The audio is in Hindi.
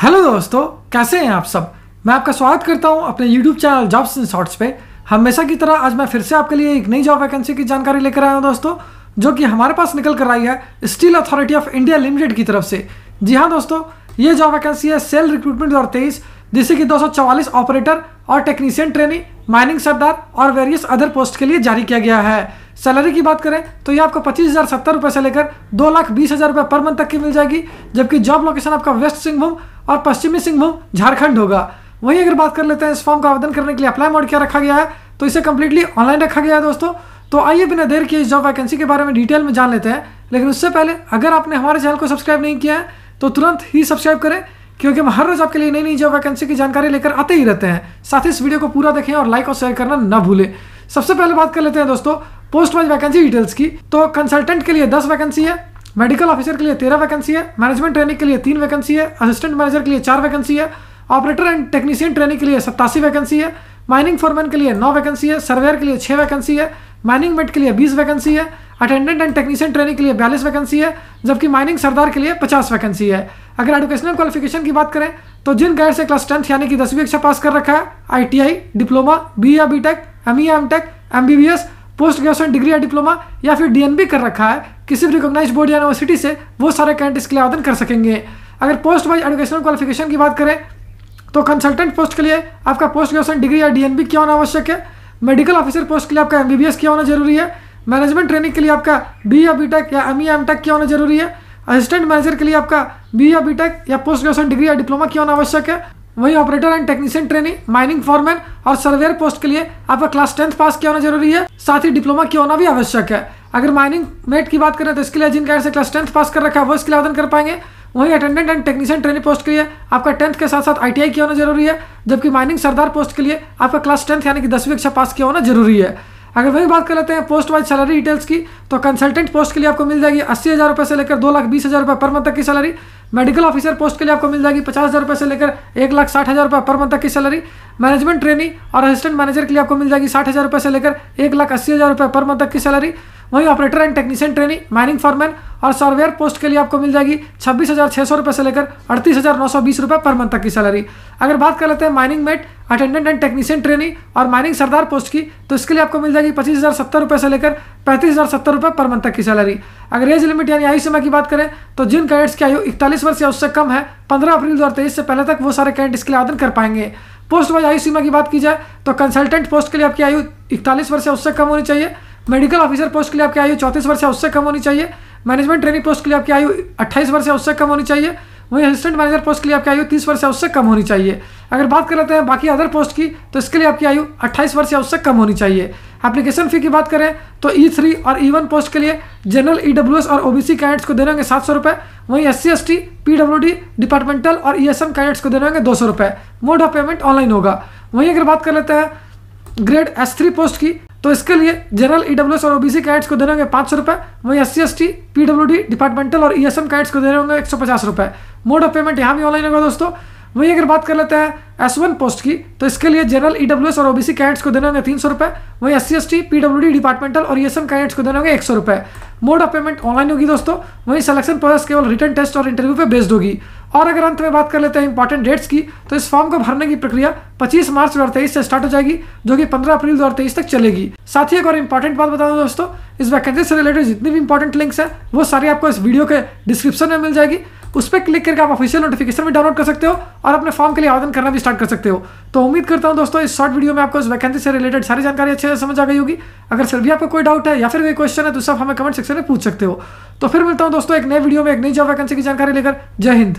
हेलो दोस्तों, कैसे हैं आप सब। मैं आपका स्वागत करता हूं अपने YouTube channel jobs in shorts पे। हमेशा की तरह आज मैं फिर से आपके लिए एक नई जॉब वैकेंसी की जानकारी लेकर आया हूं दोस्तों, जो कि हमारे पास निकल कर आई है steel authority of India limited की तरफ से। जी हाँ दोस्तों, ये जॉब वैकेंसी है सेल रिक्रूटमेंट 2023, जिसे कि 244 ऑपरेटर और टेक्नीशियन ट्रेनी, माइनिंग सरदार और वेरियस अदर पोस्ट के लिए जारी किया गया है। सैलरी की बात करें तो ये आपको 25,070 रुपये से लेकर 2,20,000 रुपये पर मंथ तक की मिल जाएगी, जबकि जॉब लोकेशन आपका वेस्ट सिंहभूम और पश्चिमी सिंहभूम झारखंड होगा। वहीं अगर बात कर लेते हैं इस फॉर्म का आवेदन करने के लिए अप्लाई मोड क्या रखा गया है, तो इसे कम्प्लीटली ऑनलाइन रखा गया है दोस्तों। तो आइए बिना देर किए इस जॉब वैकेंसी के बारे में डिटेल में जान लेते हैं। लेकिन उससे पहले अगर आपने हमारे चैनल को सब्सक्राइब नहीं किया है तो तुरंत ही सब्सक्राइब करें, क्योंकि हम हर रोज आपके लिए नई नई जॉब वैकेंसी की जानकारी लेकर आते ही रहते हैं। साथ ही इस वीडियो को पूरा देखें और लाइक और शेयर करना ना भूलें। सबसे पहले बात कर लेते हैं दोस्तों पोस्ट वाइज वैकेंसी डिटेल्स की। तो कंसल्टेंट के लिए 10 वैकेंसी है, मेडिकल ऑफिसर के लिए 13 वैकेंसी है, मैनेजमेंट ट्रेनिंग के लिए 3 वैकेंसी है, असिस्टेंट मैनेजर के लिए 4 वैकेंसी है, ऑपरेटर एंड टेक्नीशियन ट्रेनिंग के लिए 87 वैकेंसी है, माइनिंग फोरमैन के लिए 9 वैकेंसी है, सर्वेयर के लिए 6 वैकेंसी है, माइनिंग मेट के लिए 20 वैकेंसी है, अटेंडेंट एंड टेक्नीशियन ट्रेनिंग के लिए 42 वैकेंसी है, जबकि माइनिंग सरदार के लिए 50 वैकेंसी है। अगर एजुकेशनल क्वालिफिकेशन की बात करें तो जिन कैडेट से क्लास 10th यानी कि 10वीं कक्षा पास कर रखा है, ITI, डिप्लोमा, BE या BTech, ME या MTech, MBBS, post graduation degree या डिप्लोमा या फिर DNB कर रखा है किसी भी रिकॉग्नाइज्ड बोर्ड या यूनिवर्सिटी से, वो सारे कैंडिडेट इसके लिए आवेदन कर सकेंगे। अगर पोस्ट वाइज एजुकेशनल क्वालिफिकेशन की बात करें तो कंसल्टेंट पोस्ट के लिए आपका पोस्ट ग्रेजुएशन डिग्री या DNB किया होना आवश्यक है, मेडिकल ऑफिसर पोस्ट के लिए आपका MBBS किया होना जरूरी है, मैनेजमेंट ट्रेनिंग के लिए आपका BE या BTech या ME या MTech किया होना जरूरी है, असिस्टेंट मैनेजर के लिए आपका BE या BTech या पोस्ट ग्रेजुएशन डिग्री या डिप्लोमा किया होना आवश्यक है। वहीं operator and technician training, mining foreman और सर्वेयर पोस्ट के लिए आपका क्लास 10th पास किया होना जरूरी है, साथ ही डिप्लोमा किया होना भी आवश्यक है। अगर माइनिंग मेट की बात करें तो इसके लिए जिन कैडेट से क्लास 10th पास कर रखा है वो इसके लिए आवेदन कर पाएंगे। वहीं attendant and technician training post के लिए आपका 10th के साथ साथ ITI किया होना जरूरी है, जबकि माइनिंग सरदार पोस्ट के लिए आपका क्लास 10th यानी कि 10वीं कक्षा पास किया होना जरूरी है। अगर वही बात कर लेते हैं पोस्ट वाइज सैलरी डिटेल्स की, तो कंसल्टेंट पोस्ट के लिए आपको मिल जाएगी 80,000 रुपये से लेकर 2,20,000 रुपये पर मंथ तक की सैलरी। मेडिकल ऑफिसर पोस्ट के लिए आपको मिल जाएगी 50,000 रुपये से लेकर 1,60,000 रुपये पर मंथ तक की सैलरी। मैनेजमेंट ट्रेनी और असिस्टेंट मैनेजर के लिए आपको मिल जाएगी 60,000 रुपये से लेकर 1,80,000 रुपये पर मंथ तक की सैलरी। वहीं operator and technician trainee, mining foreman और सर्वेयर पोस्ट के लिए आपको मिल जाएगी 26,600 रुपये से लेकर 38,920 रुपये पर मंथ तक की सैलरी। अगर बात कर लेते हैं mining met, attendant and technician trainee और माइनिंग सरदार पोस्ट की, तो इसके लिए आपको मिल जाएगी 25,070 रुपये से लेकर 35,070 रुपये पर मंथ तक की सैलरी। अगर एज लिमिट यानी आयु सीमा की बात करें तो जिन कैडेट्स की आयु 41 वर्ष या उससे कम है 15 अप्रैल 2023 से पहले तक वो सारे कैडेट इसके लिए आवेदन कर पाएंगे। पोस्ट वाइज आयु सीमा की बात की जाए तो कंसल्टेंट पोस्ट के लिए आपकी आयु 41 वर्ष या उससे कम होनी चाहिए, मेडिकल ऑफिसर पोस्ट के लिए आपकी आयु 34 वर्ष या उससे कम होनी चाहिए, मैनेजमेंट ट्रेनिंग पोस्ट के लिए आपकी आयु 28 वर्ष या उससे कम होनी चाहिए, वहीं असिस्टेंट मैनेजर पोस्ट के लिए आपकी आयु 30 वर्ष या उससे कम होनी चाहिए। अगर बात कर लेते हैं बाकी अदर पोस्ट की, तो इसके लिए आपकी आयु 28 वर्ष या उससे कम होनी चाहिए। एप्लीकेशन फी की बात करें तो E3 और E1 पोस्ट के लिए जनरल, EWS और OBC कैडेट्स को देने होंगे 700 रुपये, वहीं SC ST, PWD, डिपार्टमेंटल और ESM कैडेट्स को देने होंगे 200 रुपये। मोड ऑफ पेमेंट ऑनलाइन होगा। वहीं अगर बात कर लेते हैं ग्रेड S3 पोस्ट की, तो इसके लिए जनरल, EWS और OBC कैडेट्स को देने होंगे 500 रुपये, वहीं SC ST, PWD, डिपार्टमेंटल और ESM कैडेट्स को देने होंगे 150 रुपये। मोड ऑफ पेमेंट यहाँ भी ऑनलाइन होगा दोस्तों। वहीं अगर बात कर लेते हैं S1 पोस्ट की, तो इसके लिए जनरल, EWS और OBC कैडेट्स को देने होंगे 300 रुपये, वहीं SC ST, PWD, डिपार्टमेंटल और ESM कैडेट्स को देने होंगे 100 रुपये। मोड ऑफ पेमेंट ऑनलाइन होगी दोस्तों। वहीं सिलेक्शन प्रोसेस केवल रिटन टेस्ट और इंटरव्यू पे बेस्ड होगी। और अगर अंत में बात कर लेते हैं इंपॉर्टेंट डेट्स की, तो इस फॉर्म को भरने की प्रक्रिया 25 मार्च 2023 से स्टार्ट हो जाएगी, जो कि 15 अप्रैल 2023 तक चलेगी। साथ ही एक और इंपॉर्टेंट बात बता दूं दोस्तों, इस वैकेंसी से रिलेटेड जितनी भी इंपॉर्टेंट लिंक्स हैं वो सारी आपको इस वीडियो के डिस्क्रिप्शन में मिल जाएगी। उस पर क्लिक करके आप ऑफिशियल नोटिफिकेशन भी डाउनलोड कर सकते हो और अपने फॉर्म के लिए आवेदन करना भी स्टार्ट कर सकते हो। तो उम्मीद करता हूं दोस्तों इस शॉर्ट वीडियो में आपको इस वैकेंसी से रिलेटेड सारी जानकारी अच्छे से समझ आ गई होगी। अगर फिर भी आपको कोई डाउट है या फिर कोई क्वेश्चन है तो सब हमें कमेंट सेक्शन में पूछ सकते हो। तो फिर मिलता हूं दोस्तों एक नए वीडियो में एक नई जॉब वैकेंसी की जानकारी लेकर। जय हिंद।